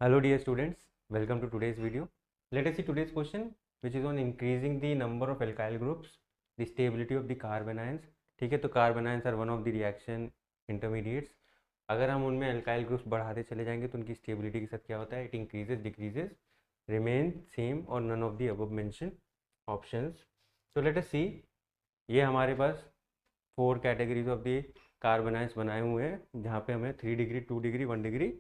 Hello dear students, welcome to today's video. Let us see today's question which is on increasing the number of alkyl groups, the stability of the carbon ions. ठीक है, तो carbon ions are one of the reaction intermediates. अगर हम उनमें alkyl groups बढ़ाते चले जाएंगे तो उनकी स्टेबिलिटी के साथ क्या होता है, it increases, decreases, remain same और none of the above mention options. तो लेट अस सी, ये हमारे पास 4 categories of the carbon ions बनाए हुए हैं जहाँ पे हमें 3 डिग्री, 2 डिग्री, 1 डिग्री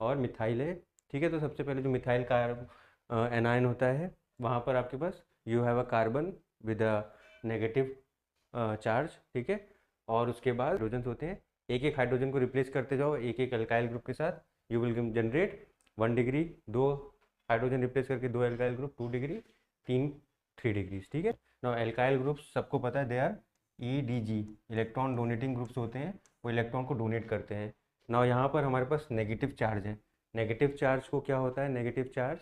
और मिथाइल है. ठीक है, तो सबसे पहले जो मिथाइल एनायन होता है वहाँ पर आपके पास you have a carbon with a negative charge. ठीक है, और उसके बाद हाइड्रोजन होते हैं, एक एक हाइड्रोजन को रिप्लेस करते जाओ एक एक अल्काइल ग्रुप के साथ. You will generate 1 degree, 2 hydrogen replace करके 2 अल्काइल ग्रुप, 2 डिग्री, 3 डिग्रीज. ठीक है, नाउ अल्काइल ग्रुप्स सबको पता है they are EDG, electron donating groups होते हैं, वो इलेक्ट्रॉन को डोनेट करते हैं. नाउ यहाँ पर हमारे पास नेगेटिव चार्ज है. नेगेटिव चार्ज को क्या होता है, नेगेटिव चार्ज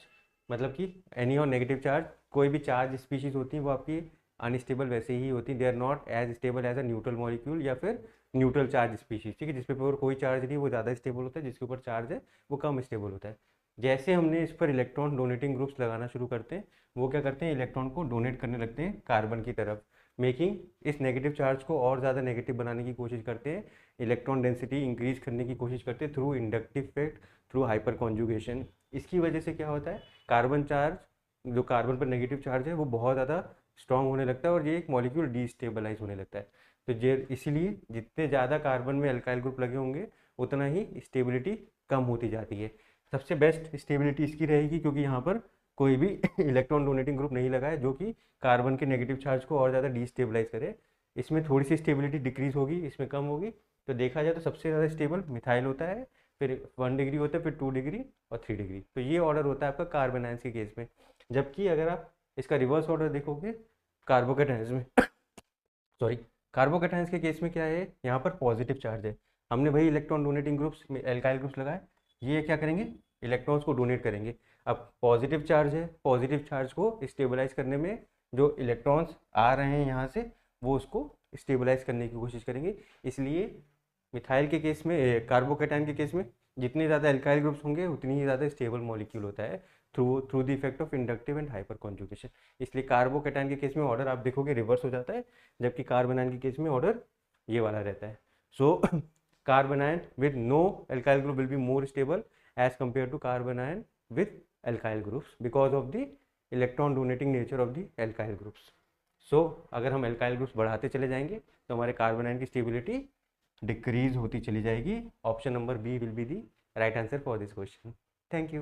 मतलब कि एनी और नेगेटिव चार्ज, कोई भी चार्ज स्पीशीज होती है वो आपकी अनस्टेबल वैसे ही होती है. They are not as stable as a neutral molecule या फिर न्यूट्रल चार्ज स्पीशीज. ठीक है, जिसपे ऊपर कोई चार्ज नहीं वो ज़्यादा स्टेबल होता है, जिसके ऊपर चार्ज है वो कम स्टेबल होता है. जैसे हमने इस पर इलेक्ट्रॉन डोनेटिंग ग्रुप्स लगाना शुरू करते हैं, वो क्या करते हैं, इलेक्ट्रॉन को डोनेट करने लगते हैं कार्बन की तरफ, मेकिंग इस नेगेटिव चार्ज को और ज़्यादा नेगेटिव बनाने की कोशिश करते हैं, इलेक्ट्रॉन डेंसिटी इंक्रीज करने की कोशिश करते हैं through inductive effect, through hyper conjugation. इसकी वजह से क्या होता है, कार्बन चार्ज, जो कार्बन पर नेगेटिव चार्ज है वो बहुत ज़्यादा स्ट्रॉन्ग होने लगता है और ये एक मॉलिक्यूल डीस्टेबलाइज होने लगता है. तो ये इसीलिए जितने ज़्यादा कार्बन में अल्काइल ग्रुप लगे होंगे उतना ही स्टेबिलिटी कम होती जाती है. सबसे बेस्ट स्टेबिलिटी इसकी रहेगी क्योंकि यहाँ पर कोई भी इलेक्ट्रॉन डोनेटिंग ग्रुप नहीं लगा है जो कि कार्बन के नेगेटिव चार्ज को और ज़्यादा डीस्टेबलाइज करे. इसमें थोड़ी सी स्टेबिलिटी डिक्रीज होगी, इसमें कम होगी. तो देखा जाए तो सबसे ज़्यादा स्टेबल मिथाइल होता है, फिर 1 डिग्री होता है, फिर 2 डिग्री और 3 डिग्री. तो ये ऑर्डर होता है आपका कार्बन आयंस के केस में. जबकि अगर आप इसका रिवर्स ऑर्डर देखोगे कार्बोकेटायंस में सॉरी, कार्बोकेटायंस के केस में क्या है, यहाँ पर पॉजिटिव चार्ज है. हमने वही electron donating groups alkyl groups लगाए, ये क्या करेंगे, इलेक्ट्रॉन्स को डोनेट करेंगे. अब पॉजिटिव चार्ज है, पॉजिटिव चार्ज को स्टेबलाइज करने में जो इलेक्ट्रॉन्स आ रहे हैं यहाँ से वो उसको स्टेबलाइज करने की कोशिश करेंगे. इसलिए मिथाइल के केस में, कार्बोकेटायन के केस में जितने ज़्यादा एल्काइल ग्रुप्स होंगे उतनी ही ज़्यादा स्टेबल मॉलिक्यूल होता है through the effect of inductive and hyper conjugation. इसलिए कार्बोकेटायन के केस में ऑर्डर आप देखोगे रिवर्स हो जाता है, जबकि कार्बन आयन के केस में ऑर्डर ये वाला रहता है. So carbon ion with no alkyl group will be more stable as compared to carbon ion with alkyl groups because of the electron donating nature of the alkyl groups. So अगर हम alkyl groups बढ़ाते चले जाएंगे तो हमारे carbon ion की stability decrease होती चली जाएगी. Option number B will be the right answer for this question. Thank you.